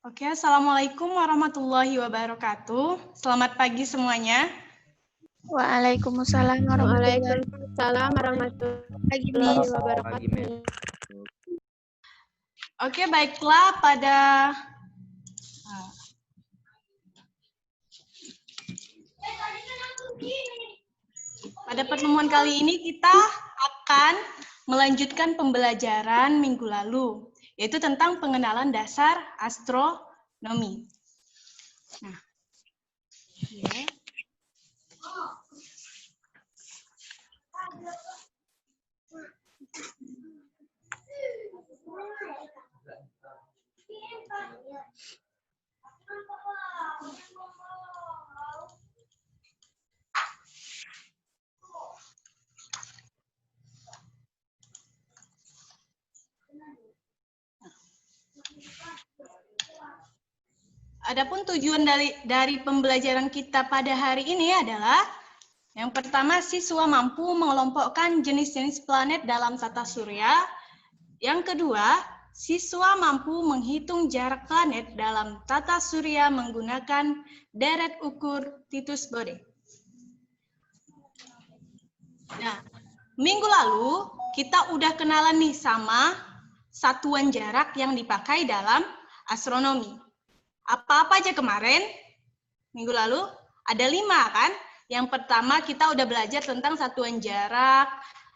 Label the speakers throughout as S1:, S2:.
S1: Oke, Assalamualaikum warahmatullahi wabarakatuh. Selamat pagi semuanya.
S2: Waalaikumsalam warahmatullahi
S3: Waalaikumsalam wabarakatuh.
S1: Oke, baiklah pada pertemuan kali ini kita akan melanjutkan pembelajaran minggu lalu, yaitu tentang pengenalan dasar astronomi. Nah, ya. Adapun tujuan dari pembelajaran kita pada hari ini adalah yang pertama, siswa mampu mengelompokkan jenis-jenis planet dalam tata surya. Yang kedua, siswa mampu menghitung jarak planet dalam tata surya menggunakan deret ukur Titus Bode. Nah, minggu lalu kita udah kenalan nih sama satuan jarak yang dipakai dalam astronomi. Apa-apa aja kemarin? Minggu lalu ada 5 kan? Yang pertama kita udah belajar tentang satuan jarak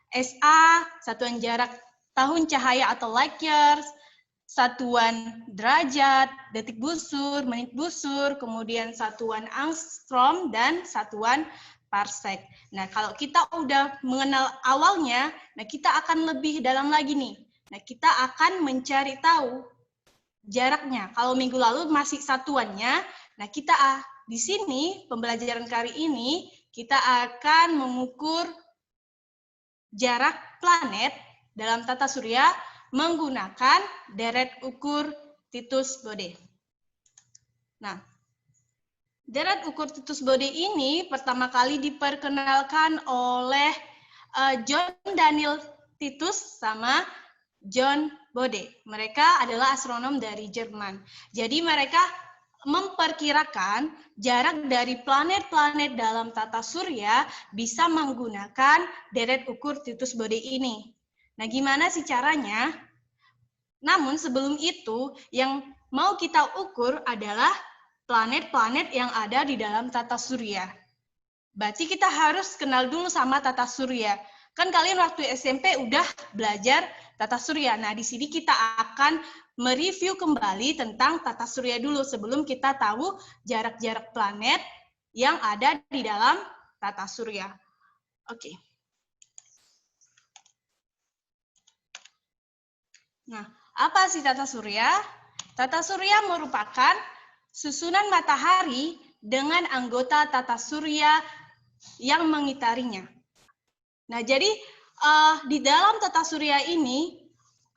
S1: SA, satuan jarak tahun cahaya atau light years, satuan derajat, detik busur, menit busur, kemudian satuan angstrom, dan satuan parsec. Nah, kalau kita udah mengenal awalnya, nah kita akan lebih dalam lagi nih. Nah, kita akan mencari tahu jaraknya. Kalau minggu lalu masih satuannya, nah kita di sini pembelajaran kali ini kita akan mengukur jarak planet dalam tata surya menggunakan deret ukur Titus Bode. Nah, deret ukur Titus Bode ini pertama kali diperkenalkan oleh John Daniel Titus sama John Bode. Mereka adalah astronom dari Jerman. Jadi mereka memperkirakan jarak dari planet-planet dalam tata surya bisa menggunakan deret ukur Titus Bode ini. Nah, gimana sih caranya? Namun sebelum itu, yang mau kita ukur adalah planet-planet yang ada di dalam tata surya. Berarti kita harus kenal dulu sama tata surya. Kan kalian waktu SMP udah belajar tata surya. Nah, di sini kita akan mereview kembali tentang tata surya dulu sebelum kita tahu jarak-jarak planet yang ada di dalam tata surya. Oke. Nah, apa sih tata surya? Tata surya merupakan susunan matahari dengan anggota tata surya yang mengitarinya. Nah, jadi di dalam tata surya ini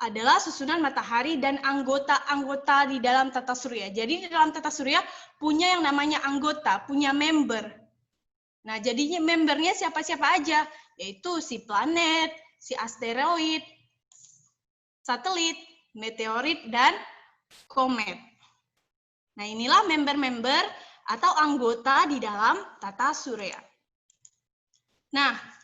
S1: adalah susunan matahari dan anggota-anggota di dalam tata surya. Jadi di dalam tata surya punya yang namanya anggota, punya member. Nah, jadinya membernya siapa-siapa aja, yaitu si planet, si asteroid, satelit, meteorit, dan komet. Nah, inilah member-member atau anggota di dalam tata surya. Nah,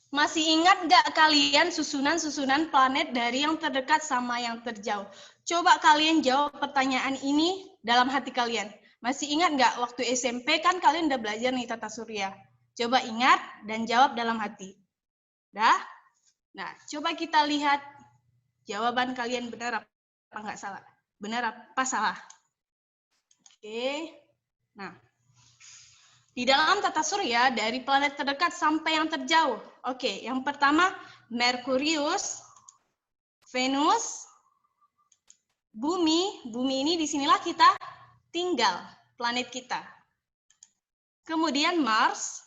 S1: masih ingat nggak kalian susunan-susunan planet dari yang terdekat sama yang terjauh? Coba kalian jawab pertanyaan ini dalam hati kalian. Masih ingat nggak waktu SMP kan kalian udah belajar nih tata surya? Coba ingat dan jawab dalam hati. Dah? Nah, coba kita lihat jawaban kalian benar apa nggak salah. Benar apa salah? Oke. Nah, di dalam tata surya, dari planet terdekat sampai yang terjauh. Oke, yang pertama, Merkurius, Venus, Bumi. Bumi ini disinilah kita tinggal, planet kita. Kemudian Mars.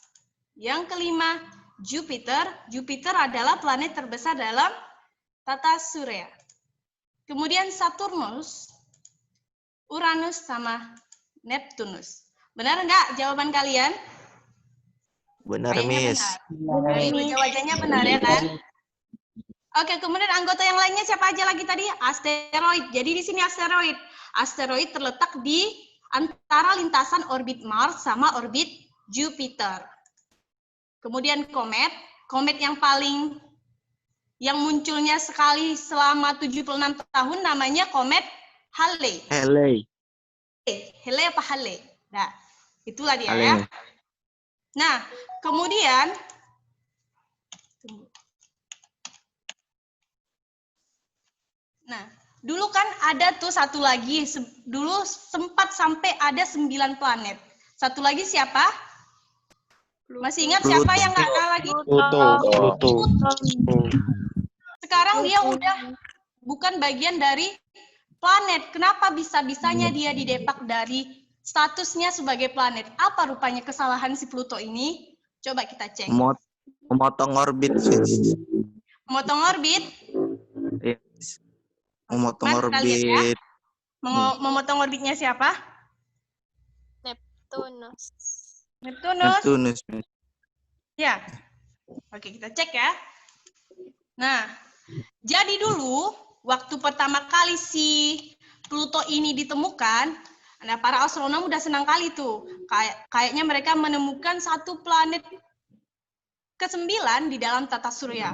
S1: Yang kelima, Jupiter. Jupiter adalah planet terbesar dalam tata surya. Kemudian Saturnus, Uranus, sama Neptunus. Benar enggak jawaban kalian?
S3: Benar,
S1: Kayaknya
S3: Miss.
S1: benar. Dari wajah-wajahnya benar ya kan? Oke, kemudian anggota yang lainnya siapa aja lagi tadi? Asteroid. Jadi di sini asteroid. Asteroid terletak di antara lintasan orbit Mars sama orbit Jupiter. Kemudian komet. Komet yang munculnya sekali selama 76 tahun namanya komet Halley. Halley apa Halley? Nah, itulah dia ya. Nah, kemudian dulu kan ada tuh satu lagi, dulu sempat sampai ada 9 planet. Satu lagi siapa? Masih ingat siapa yang nggak kalah lagi?
S2: Pluto.
S1: Sekarang dia udah bukan bagian dari planet. Kenapa bisa-bisanya dia didepak dari statusnya sebagai planet? Apa rupanya kesalahan si Pluto ini? Coba kita cek.
S2: Memotong orbit.
S1: Memotong orbit?
S2: Memotong orbit.
S1: Ya? Memotong orbitnya siapa? Neptunus. Ya. Oke, kita cek ya. Nah, jadi dulu waktu pertama kali si Pluto ini ditemukan, nah para astronom udah senang kali tuh. Kayaknya mereka menemukan satu planet ke-9 di dalam tata surya.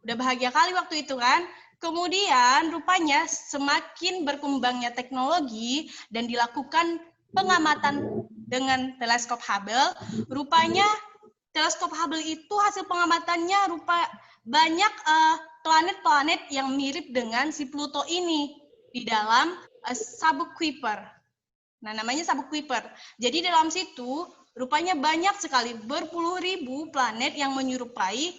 S1: Udah bahagia kali waktu itu kan. Kemudian rupanya semakin berkembangnya teknologi dan dilakukan pengamatan dengan teleskop Hubble, rupanya teleskop Hubble itu hasil pengamatannya banyak planet-planet yang mirip dengan si Pluto ini di dalam sabuk Kuiper. Nah, namanya sabuk Kuiper. Jadi dalam situ rupanya banyak sekali berpuluh ribu planet yang menyerupai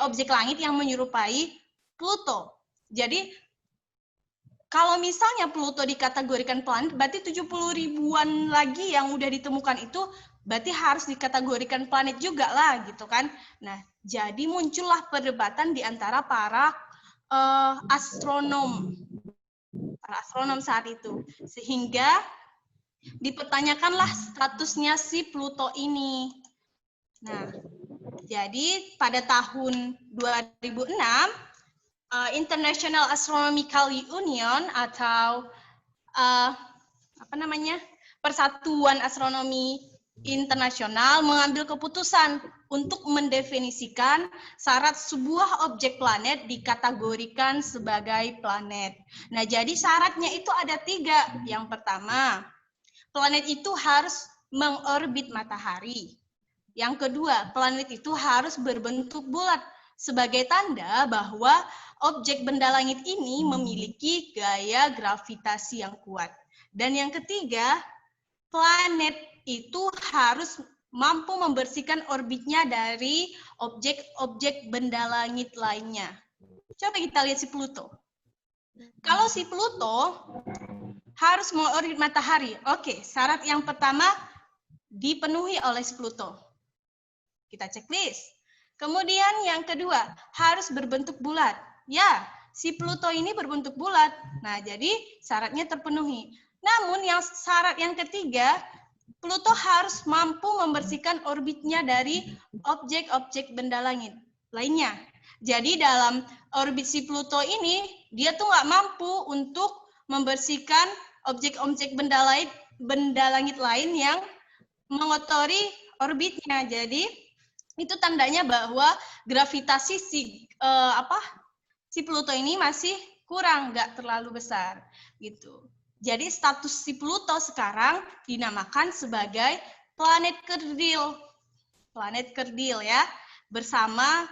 S1: objek langit yang menyerupai Pluto. Jadi kalau misalnya Pluto dikategorikan planet, berarti 70 ribuan lagi yang udah ditemukan itu berarti harus dikategorikan planet juga lah gitu kan. Nah, jadi muncullah perdebatan di antara para astronom saat itu, sehingga dipertanyakanlah statusnya si Pluto ini. Nah, jadi pada tahun 2006 International Astronomical Union atau Persatuan Astronomi Internasional mengambil keputusan untuk mendefinisikan syarat sebuah objek planet dikategorikan sebagai planet. Nah, jadi syaratnya itu ada 3. Yang pertama, planet itu harus mengorbit matahari. Yang kedua, planet itu harus berbentuk bulat sebagai tanda bahwa objek benda langit ini memiliki gaya gravitasi yang kuat. Dan yang ketiga, planet itu harus mampu membersihkan orbitnya dari objek-objek benda langit lainnya. Coba kita lihat si Pluto. Kalau si Pluto harus mengorbit matahari, oke, syarat yang pertama dipenuhi oleh si Pluto. Kita checklist. Kemudian yang kedua, harus berbentuk bulat. Ya, si Pluto ini berbentuk bulat. Nah, jadi syaratnya terpenuhi. Namun yang syarat yang ketiga, Pluto harus mampu membersihkan orbitnya dari objek-objek benda langit lainnya. Jadi dalam orbit si Pluto ini, dia tuh nggak mampu untuk membersihkan objek-objek benda langit lain yang mengotori orbitnya. Jadi itu tandanya bahwa gravitasi si Pluto ini masih kurang, nggak terlalu besar gitu. Jadi status si Pluto sekarang dinamakan sebagai planet kerdil. Planet kerdil ya, bersama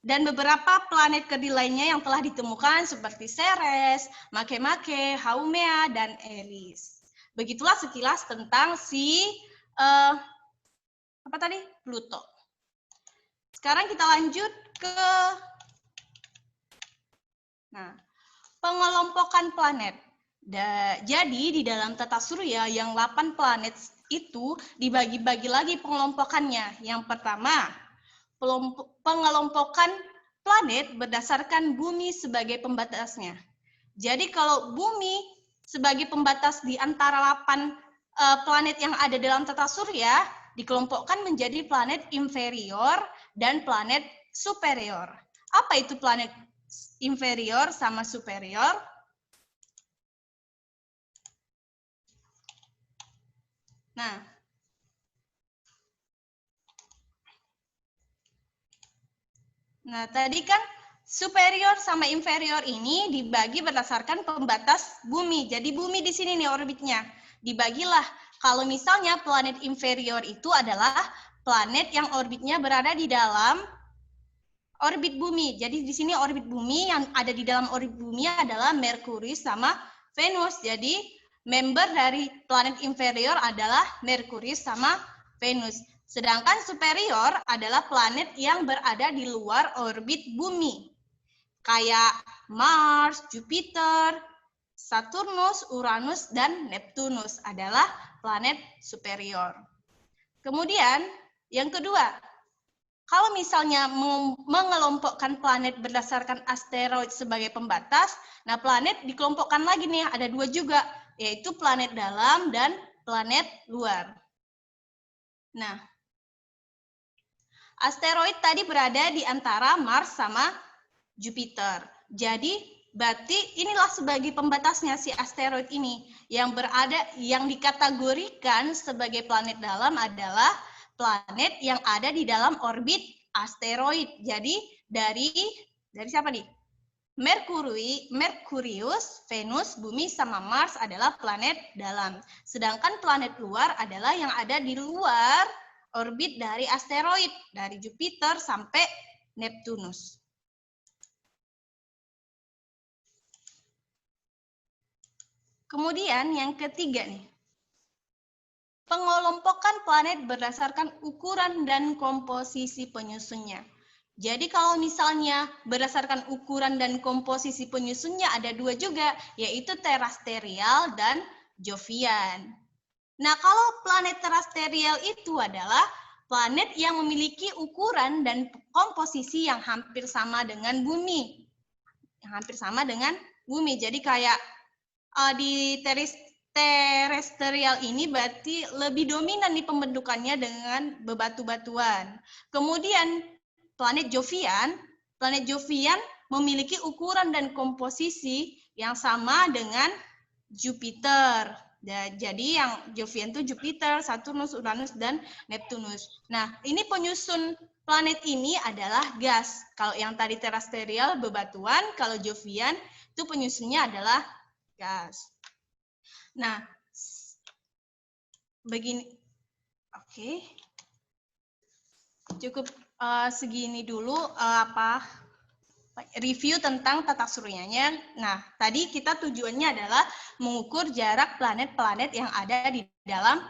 S1: dan beberapa planet kerdil lainnya yang telah ditemukan seperti Ceres, Makemake, Haumea, dan Eris. Begitulah sekilas tentang si Pluto. Sekarang kita lanjut ke pengelompokan planet. Jadi di dalam tata surya yang 8 planet itu dibagi-bagi lagi pengelompokannya. Yang pertama, pengelompokan planet berdasarkan bumi sebagai pembatasnya. Jadi kalau bumi sebagai pembatas di antara 8 planet yang ada dalam tata surya, dikelompokkan menjadi planet inferior dan planet superior. Apa itu planet inferior sama superior? Nah, tadi kan superior sama inferior ini dibagi berdasarkan pembatas bumi. Jadi bumi di sini nih orbitnya. Dibagilah. Kalau misalnya planet inferior itu adalah planet yang orbitnya berada di dalam orbit bumi. Jadi di sini orbit bumi, yang ada di dalam orbit bumi adalah Merkurius sama Venus. Jadi member dari planet inferior adalah Merkurius sama Venus. Sedangkan superior adalah planet yang berada di luar orbit bumi. Kayak Mars, Jupiter, Saturnus, Uranus, dan Neptunus adalah planet superior. Kemudian yang kedua, kalau misalnya mengelompokkan planet berdasarkan asteroid sebagai pembatas, nah planet dikelompokkan lagi nih, ada dua juga, yaitu planet dalam dan planet luar. Nah, asteroid tadi berada di antara Mars sama Jupiter. Jadi, berarti inilah sebagai pembatasnya si asteroid ini. Yang dikategorikan sebagai planet dalam adalah planet yang ada di dalam orbit asteroid. Jadi dari siapa nih? Merkurius, Venus, Bumi, sama Mars adalah planet dalam. Sedangkan planet luar adalah yang ada di luar orbit dari asteroid, dari Jupiter sampai Neptunus. Kemudian yang ketiga nih, pengelompokan planet berdasarkan ukuran dan komposisi penyusunnya. Jadi kalau misalnya berdasarkan ukuran dan komposisi penyusunnya ada dua juga, yaitu terrestrial dan Jovian. Nah, kalau planet terrestrial itu adalah planet yang memiliki ukuran dan komposisi yang hampir sama dengan bumi. Jadi kayak di terestrial ini berarti lebih dominan nih pembentukannya dengan bebatu-batuan. Kemudian planet Jovian memiliki ukuran dan komposisi yang sama dengan Jupiter. Jadi yang Jovian itu Jupiter, Saturnus, Uranus, dan Neptunus. Nah, ini penyusun planet ini adalah gas. Kalau yang tadi terestrial bebatuan, kalau Jovian itu penyusunnya adalah gas. Nah, begini. Oke. Cukup segini dulu review tentang tata suryanya. Nah, tadi kita tujuannya adalah mengukur jarak planet-planet yang ada di dalam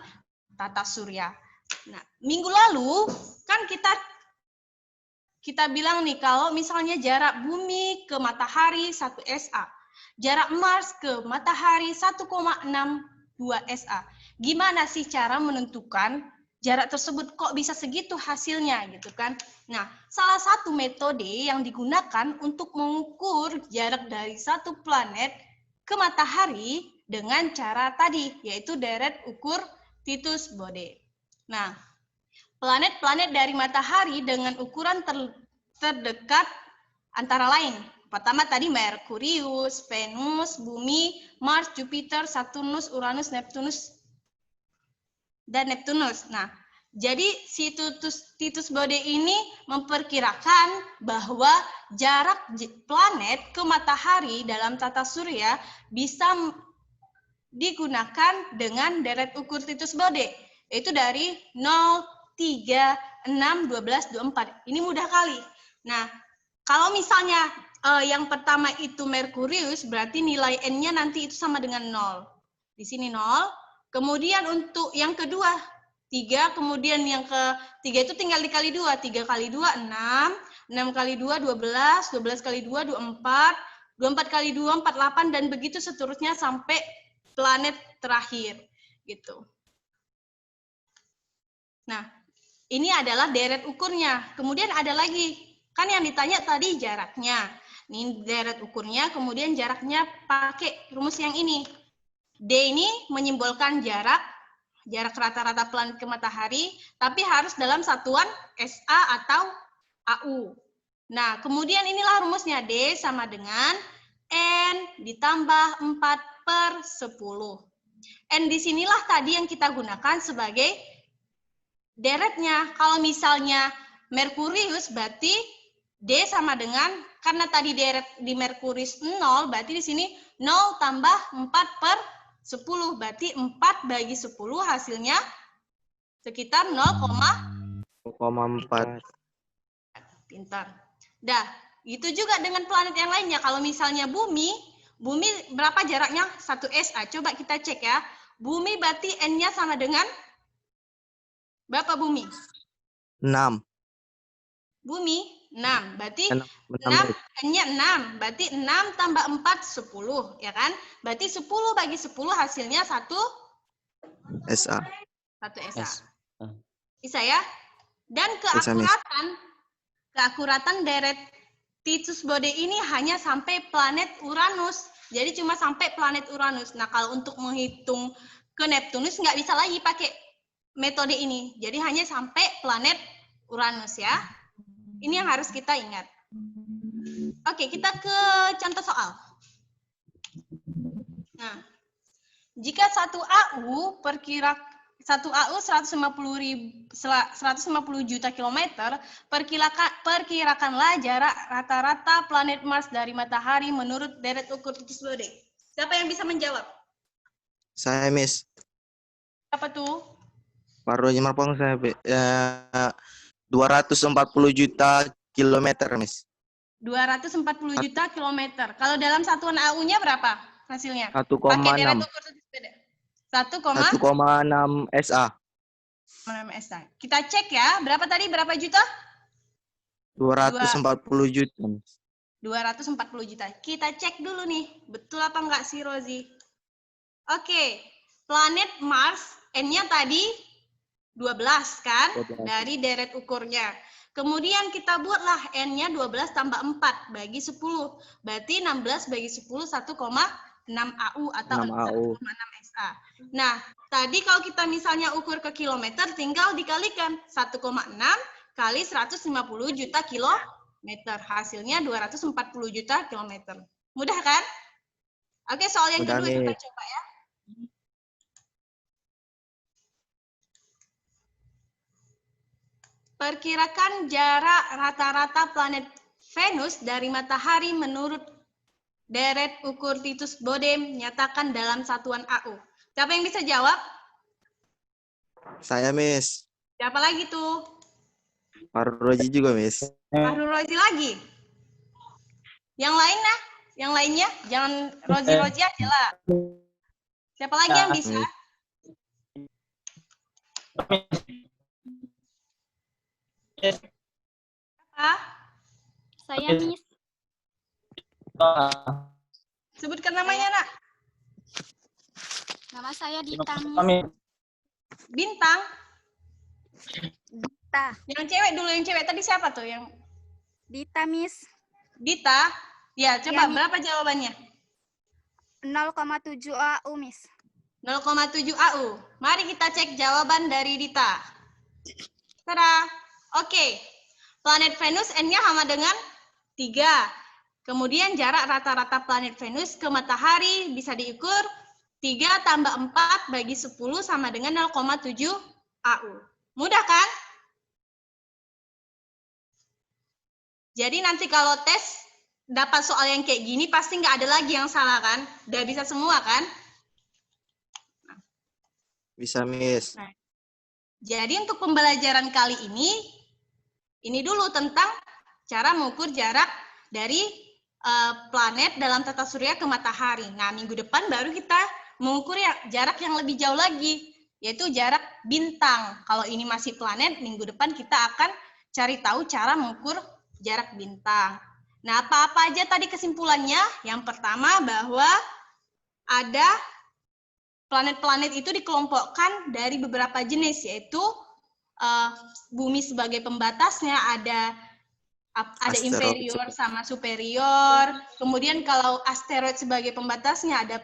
S1: tata surya. Nah, minggu lalu kan kita bilang nih kalau misalnya jarak bumi ke matahari 1 SA. Jarak Mars ke matahari 1,62 SA. Gimana sih cara menentukan jarak tersebut, kok bisa segitu hasilnya gitu kan? Nah, salah satu metode yang digunakan untuk mengukur jarak dari satu planet ke matahari dengan cara tadi, yaitu deret ukur Titus Bode. Nah, planet-planet dari matahari dengan ukuran terdekat antara lain. Pertama tadi Merkurius, Venus, Bumi, Mars, Jupiter, Saturnus, Uranus, Neptunus, dan Neptunus. Nah, jadi si Titus Bode ini memperkirakan bahwa jarak planet ke matahari dalam tata surya bisa digunakan dengan deret ukur Titus Bode, yaitu dari 0, 3, 6, 12, 24. Ini mudah kali. Nah, kalau misalnya yang pertama itu Merkurius, berarti nilai N-nya nanti itu sama dengan 0. Di sini 0. Kemudian untuk yang kedua, 3. Kemudian yang ketiga itu tinggal dikali 2. 3 kali 2, 6. 6 kali 2, 12. 12 kali 2, 24. 24 kali 2, 48. Dan begitu seterusnya sampai planet terakhir. Gitu. Nah, ini adalah deret ukurnya. Kemudian ada lagi. Kan yang ditanya tadi jaraknya. Ini deret ukurnya, kemudian jaraknya pakai rumus yang ini. D ini menyimbolkan jarak rata-rata planet ke matahari, tapi harus dalam satuan SA atau AU. Nah, kemudian inilah rumusnya. D sama dengan N ditambah 4/10. N disinilah tadi yang kita gunakan sebagai deretnya. Kalau misalnya Merkurius, berarti D sama dengan, karena tadi deret di Merkurius 0, berarti di sini 0 tambah 4/10. Berarti 4 bagi 10 hasilnya sekitar 0,4.
S2: 0,4.
S1: Pintar. Dah, itu juga dengan planet yang lainnya. Kalau misalnya bumi berapa jaraknya? 1 SA. Coba kita cek ya. Bumi berarti N-nya sama dengan berapa bumi?
S2: 6.
S1: Bumi 6. Berarti
S2: 6.
S1: 6, N-nya 6. Berarti 6 tambah 4, 10. Ya kan? Berarti 10 bagi 10 hasilnya 1
S2: SA.
S1: SA. Bisa ya? Dan keakuratan deret Titus Bode ini hanya sampai planet Uranus. Jadi cuma sampai planet Uranus. Nah, kalau untuk menghitung ke Neptunus nggak bisa lagi pakai metode ini. Jadi hanya sampai planet Uranus ya. Ini yang harus kita ingat. Oke, kita ke contoh soal. Nah, jika 1 AU 150 juta kilometer, perkirakanlah jarak rata-rata planet Mars dari matahari menurut deret ukur Titus Bode. Siapa yang bisa menjawab?
S2: Saya, Miss.
S1: Apa tuh?
S2: Baru Marpong saya. 240 juta kilometer, Miss.
S1: 240 juta kilometer. Kalau dalam satuan AU-nya berapa hasilnya?
S2: 1,6.
S1: Pakai deret ukur Titus Bode.
S2: 1,6 SA.
S1: Kita cek ya. Berapa tadi? Berapa juta?
S2: 240 juta.
S1: 240 juta. Kita cek dulu nih. Betul apa enggak sih, Rozi? Oke. Planet Mars, N-nya tadi 12 kan?
S2: 12.
S1: Dari deret ukurnya. Kemudian kita buatlah N-nya 12 tambah 4 bagi 10. Berarti 16 bagi 10, 1,6 AU atau 1,6 SA. Nah, tadi kalau kita misalnya ukur ke kilometer, tinggal dikalikan 1,6 kali 150 juta kilometer. Hasilnya 240 juta kilometer. Mudah kan? Oke, soal yang kedua kita coba ya. Perkirakan jarak rata-rata planet Venus dari matahari menurut deret ukur Titus Bode nyatakan dalam satuan AU. Siapa yang bisa jawab?
S2: Saya, Miss.
S1: Siapa lagi tuh?
S2: Pak Roji juga, Miss.
S1: Pak Rozi lagi. Yang lain nah? Yang lainnya? Jangan Rozi aja lah. Siapa lagi yang bisa? Apa?
S3: Saya, Miss.
S1: Sebutkan namanya, Nak.
S3: Nama saya Dita, Miss.
S1: Bintang.
S3: Dita.
S1: Yang cewek dulu, yang cewek tadi siapa tuh? Yang
S3: Dita, Miss.
S1: Dita. Ya, coba
S3: Ya,
S1: berapa jawabannya?
S3: 0,7 AU, Miss.
S1: 0,7 AU. Mari kita cek jawaban dari Dita. Tada. Oke. Planet Venus N-nya sama dengan 3. Kemudian jarak rata-rata planet Venus ke matahari bisa diukur 3 tambah 4 bagi 10 sama dengan 0,7 AU. Mudah kan? Jadi nanti kalau tes dapat soal yang kayak gini pasti nggak ada lagi yang salah kan? Udah bisa semua kan?
S2: Bisa, Miss.
S1: Nah, jadi untuk pembelajaran kali ini dulu tentang cara mengukur jarak dari planet dalam tata surya ke matahari. Nah, minggu depan baru kita mengukur jarak yang lebih jauh lagi, yaitu jarak bintang. Kalau ini masih planet, minggu depan kita akan cari tahu cara mengukur jarak bintang. Nah, apa-apa aja tadi kesimpulannya? Yang pertama bahwa ada planet-planet itu dikelompokkan dari beberapa jenis, yaitu bumi sebagai pembatasnya, ada inferior sama superior. Kemudian kalau asteroid sebagai pembatasnya ada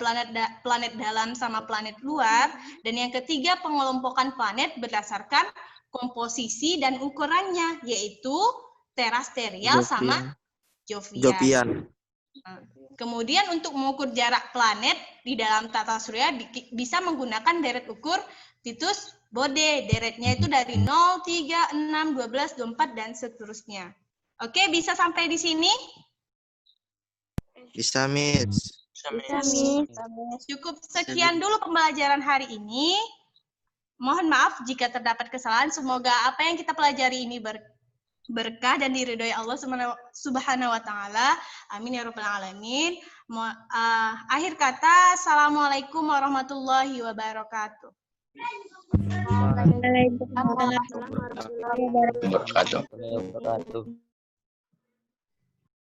S1: planet dalam sama planet luar. Dan yang ketiga, pengelompokan planet berdasarkan komposisi dan ukurannya, yaitu terrestrial sama Jovian.
S2: Jovian.
S1: Kemudian untuk mengukur jarak planet di dalam tata surya bisa menggunakan deret ukur Titus Bode. Deretnya itu dari 0, 3, 6, 12, 24, dan seterusnya. Oke, bisa sampai di sini?
S2: Bisa, Miss.
S1: Cukup sekian dulu pembelajaran hari ini. Mohon maaf jika terdapat kesalahan. Semoga apa yang kita pelajari ini berkah dan diridhoi Allah Subhanahu wa taala. Amin ya rabbal alamin. Akhir kata, assalamualaikum warahmatullahi wabarakatuh.
S3: Waalaikumsalam warahmatullahi wabarakatuh.
S4: Wabarakatuh.